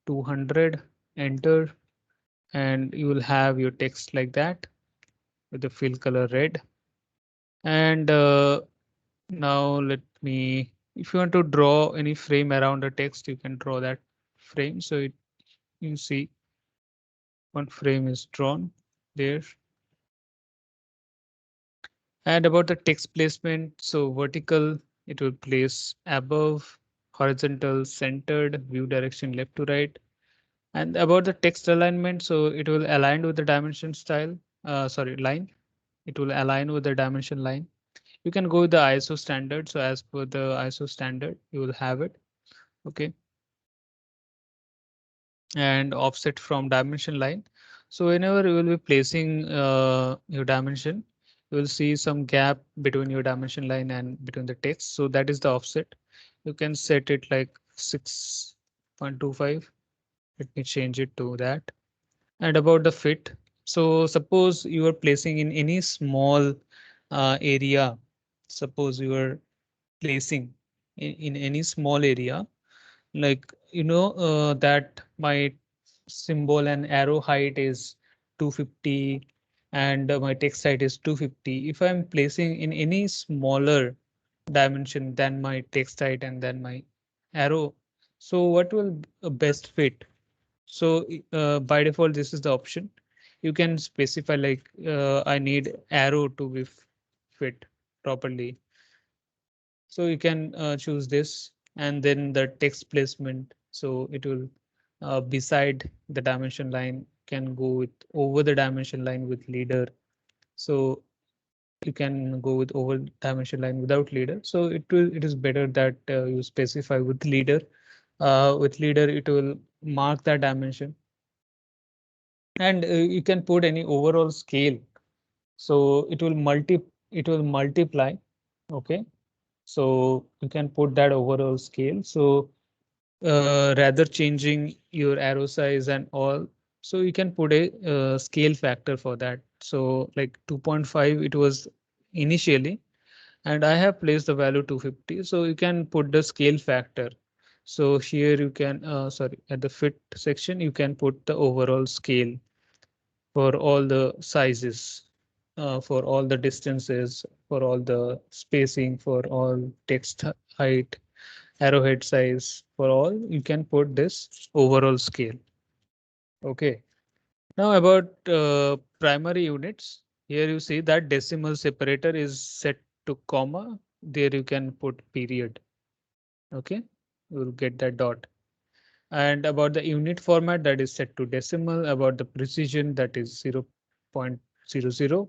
200, enter, and you will have your text like that with the fill color red. And now let me, if you want to draw any frame around the text, you can draw that frame. So you see one frame is drawn there. And about the text placement, so vertical, it will place above, horizontal, centered, view direction left to right. And about the text alignment, so it will align with the dimension style, sorry, line. It will align with the dimension line. You can go with the ISO standard. So as per the ISO standard, you will have it. Okay. And offset from dimension line. So whenever you will be placing your dimension, you will see some gap between your dimension line and between the text. So that is the offset. You can set it like 6.25. Let me change it to that. And about the fit. So suppose you are placing in any small area. Suppose you are placing in any small area, like that my symbol and arrow height is 250 and my text height is 250. If I'm placing in any smaller dimension than my text height and then my arrow, so what will best fit? So by default this is the option. You can specify like I need arrow to be fit properly. So you can choose this and then the text placement. So it will beside the dimension line can go with over the dimension line with leader. So you can go with over dimension line without leader. So it is better that you specify with leader. With leader, it will mark that dimension. And you can put any overall scale. So it will multiply. Okay. So you can put that overall scale. So rather changing your arrow size and all. So you can put a scale factor for that. So like 2.5 it was initially, and I have placed the value 250. So you can put the scale factor. So here you can, sorry, at the fit section, you can put the overall scale for all the sizes, for all the distances. for all the spacing, for all text height, arrowhead size, for all, you can put this overall scale. Okay. Now about primary units. Here you see that decimal separator is set to comma. There you can put period. Okay. You will get that dot. And about the unit format, that is set to decimal. About the precision, that is 0.00.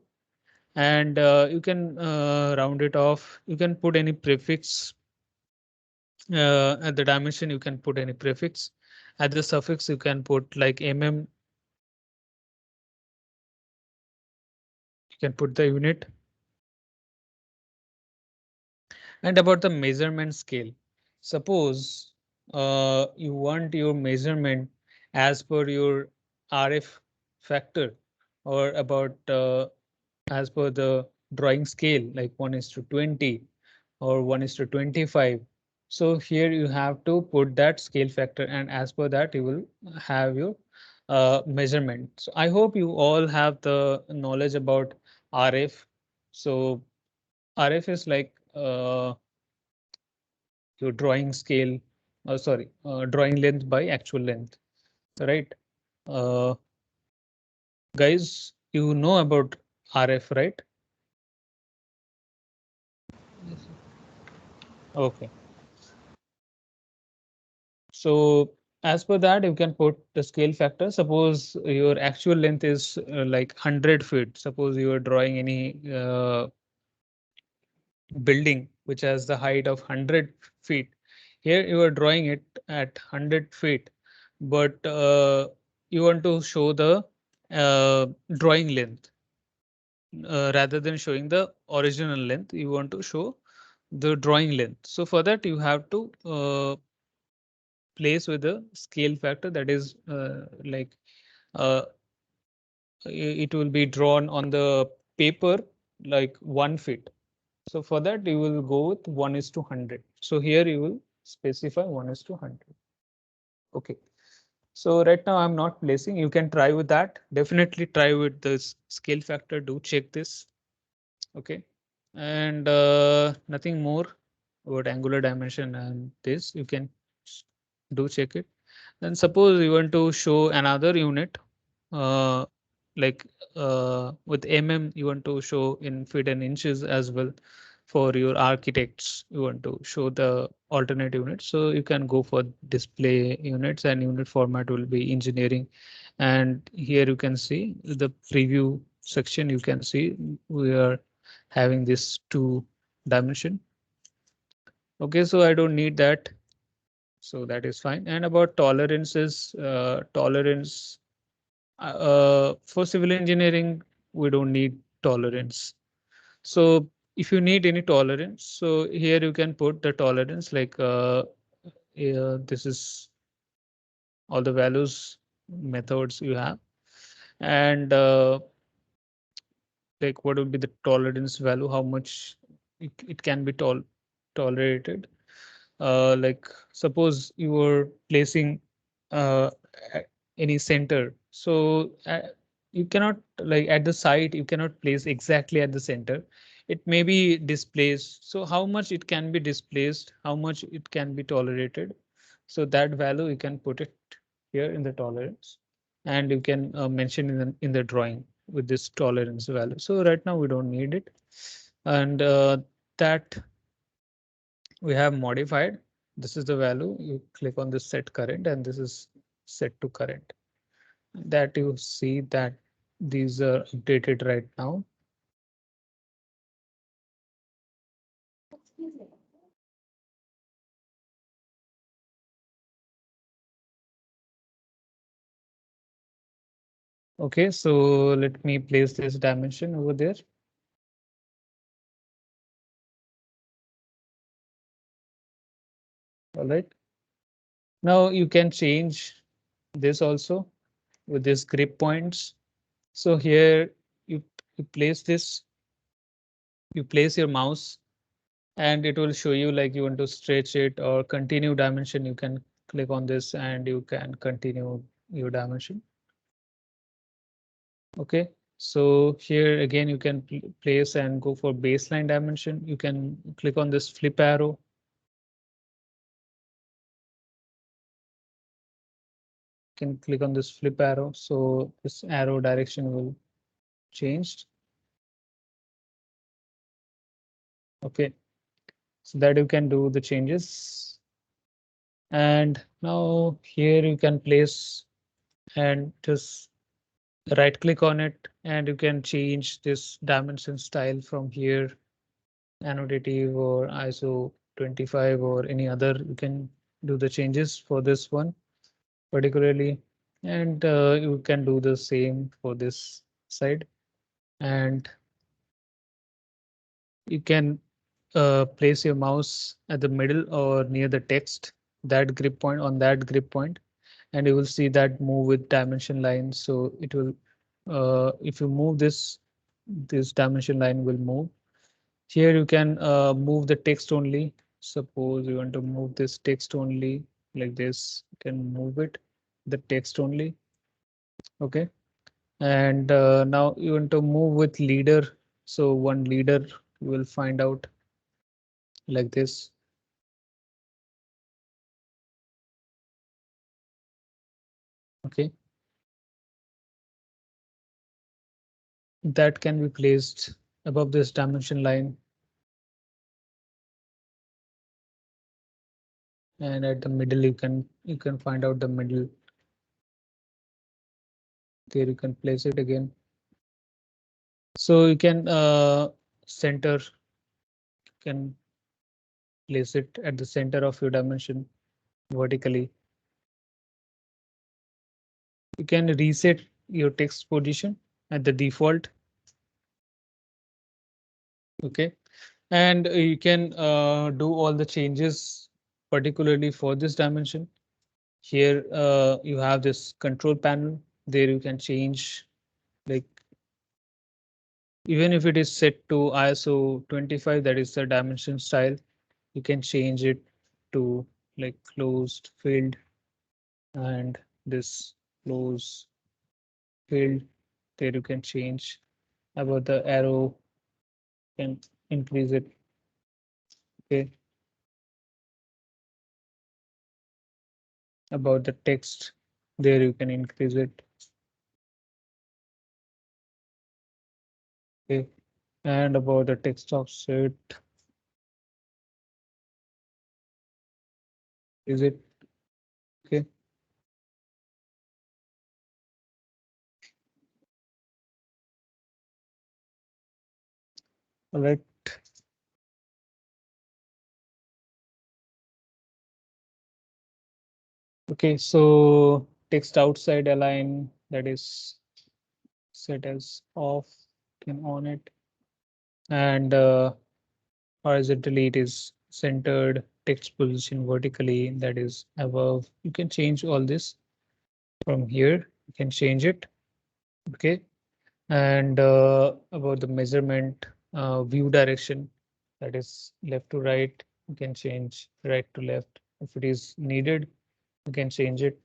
And you can round it off. You can put any prefix at the dimension. You can put any prefix at the suffix. You can put like mm. You can put the unit. And about the measurement scale, suppose you want your measurement as per your RF factor, or about as per the drawing scale, like 1 is to 20 or 1 is to 25. So here you have to put that scale factor, and as per that you will have your measurement. So I hope you all have the knowledge about RF. So RF is like your drawing scale, sorry, drawing length by actual length, right? Uh, Guys, you know about RF, right? Yes. Okay. So as per that, you can put the scale factor. Suppose your actual length is like 100 feet. Suppose you are drawing any building which has the height of 100 feet. Here you are drawing it at 100 feet, but you want to show the drawing length. Rather than showing the original length, you want to show the drawing length. So for that, you have to place with the scale factor, that is like uh, it will be drawn on the paper like 1 feet. So for that, you will go with 1 is to 100. So here you will specify 1 is to 100. Okay. So right now I'm not placing. You can try with that. Definitely try with this scale factor. Do check this. Okay. And nothing more about angular dimension and this. You can do check it. Then suppose you want to show another unit, uh, like with you want to show in feet and inches as well. For your architects, you want to show the alternate units. So you can go for display units, and unit format will be engineering. And here you can see the preview section. You can see we are having this 2 dimension. Okay, so I don't need that. So that is fine. And about tolerances, tolerance for civil engineering, we don't need tolerance. So if you need any tolerance, so here you can put the tolerance like this is all the values methods you have, and like what would be the tolerance value, how much it can be tolerated. Like suppose you were placing any center, so you cannot, like at the site you cannot place exactly at the center. It may be displaced. So how much it can be displaced, how much it can be tolerated. So that value you can put it here in the tolerance, and you can mention in the drawing with this tolerance value. So right now we don't need it, and that we have modified. This is the value. You click on the set current, and this is set to current. That you see that these are updated right now. Okay, so let me place this dimension over there. All right. Now you can change this also with this grip points. So here you, you place this, you place your mouse, and it will show you like you want to stretch it or continue dimension. You can click on this and you can continue your dimension. Okay. So here again, you can place and go for baseline dimension. You can click on this flip arrow. Can click on this flip arrow. So this arrow direction will change. Okay, so that you can do the changes. And now here you can place and just right click on it, and you can change this dimension style from here, annotative or ISO 25 or any other. You can do the changes for this one particularly, and you can do the same for this side. And you can place your mouse at the middle or near the text, that grip point, on that grip point, and you will see that move with dimension line. So it will, if you move this dimension line will move. Here you can move the text only. Suppose you want to move this text only like this, you can move it, the text only. Okay. And now you want to move with leader. So one leader you will find out like this. Okay. That can be placed above this dimension line, and at the middle you can find out the middle. There you can place it again. So you can center, can place it at the center of your dimension vertically. You can reset your text position at the default. Okay. And you can do all the changes particularly for this dimension. Here you have this control panel. There you can change, like, even if it is set to ISO 25, that is the dimension style, you can change it to like closed filled, and this close filled. There you can change about the arrow, can increase it. Okay. About the text, there you can increase it. Okay. And about the text offset, is it okay? All right. Okay, so text outside align, that is set as off, can on it. And horizontally it is centered, text position vertically, that is above. You can change all this from here. You can change it. Okay. And about the measurement, view direction, that is left to right. You can change right to left if it is needed. You can change it.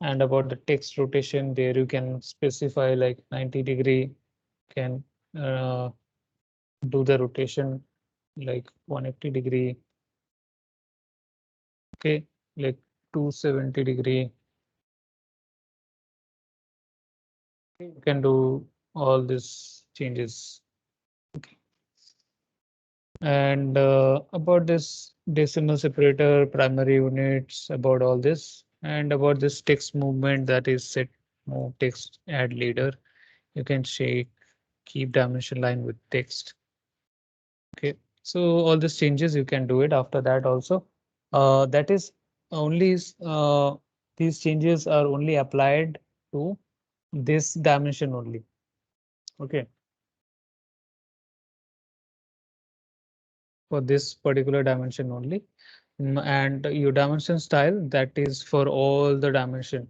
And about the text rotation, there you can specify like 90-degree, can uh, do the rotation like 180-degree. Okay, like 270-degree. You can do all these changes. Okay. And about this decimal separator, primary units, about all this, and about this text movement, that is set move text add leader. You can shake, keep dimension line with text. Okay, so all these changes you can do it after that also. That is only these changes are only applied to this dimension only. Okay, for this particular dimension only. And your dimension style, that is for all the dimension.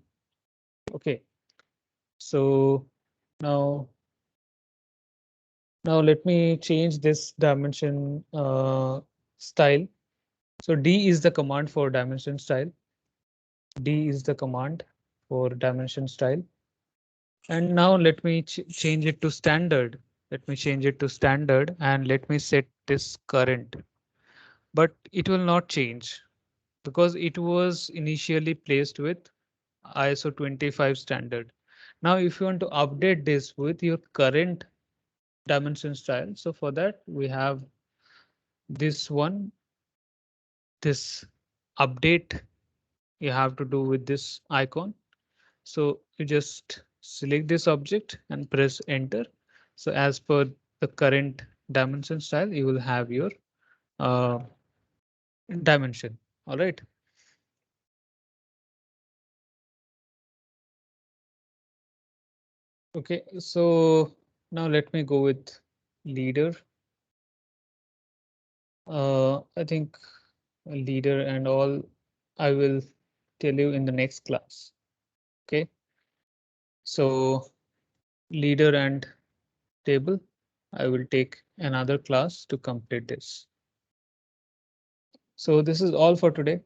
Okay, so now let me change this dimension style. So D is the command for dimension style. D is the command for dimension style. And now let me change it to standard. Let me change it to standard and let me set this current. But it will not change because it was initially placed with ISO 25 standard. Now, if you want to update this with your current dimension style, so for that we have this one, this update you have to do with this icon. So you just select this object and press enter. So as per the current dimension style, you will have your uh, dimension. All right. Okay. So now let me go with leader. I think leader and all I will tell you in the next class. Okay. So leader and table, I will take another class to complete this. So this is all for today.